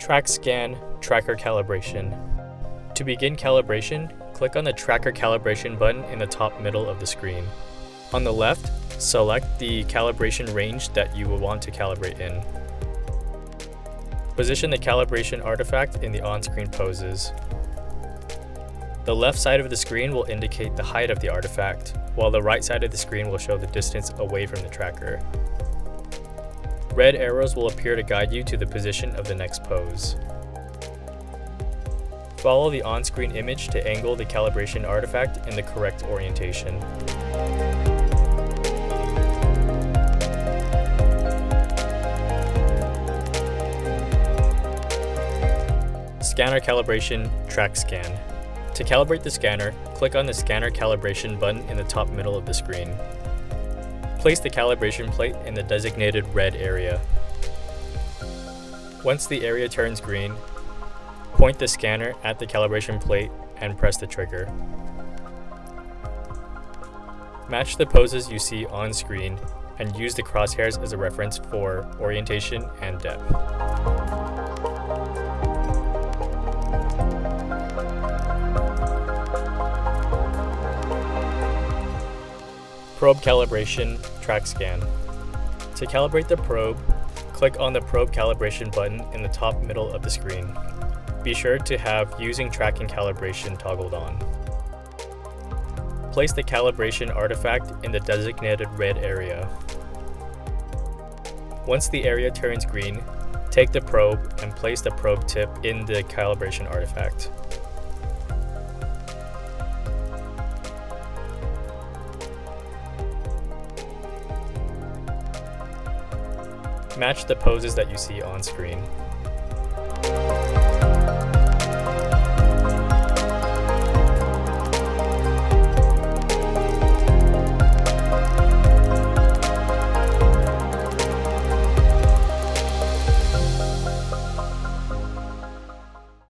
TrackScan Tracker Calibration. To begin calibration, click on the Tracker Calibration button in the top middle of the screen. On the left, select the calibration range that you will want to calibrate in. Position the calibration artifact in the on-screen poses. The left side of the screen will indicate the height of the artifact, while the right side of the screen will show the distance away from the tracker. Red arrows will appear to guide you to the position of the next pose. Follow the on-screen image to angle the calibration artifact in the correct orientation. Scanner Calibration TrackScan. To calibrate the scanner, click on the Scanner Calibration button in the top middle of the screen. Place the calibration plate in the designated red area. Once the area turns green, point the scanner at the calibration plate and press the trigger. Match the poses you see on screen and use the crosshairs as a reference for orientation and depth. Probe Calibration TrackScan. To calibrate the probe, click on the Probe Calibration button in the top middle of the screen. Be sure to have Using Tracking Calibration toggled on. Place the calibration artifact in the designated red area. Once the area turns green, take the probe and place the probe tip in the calibration artifact. Match the poses that you see on screen.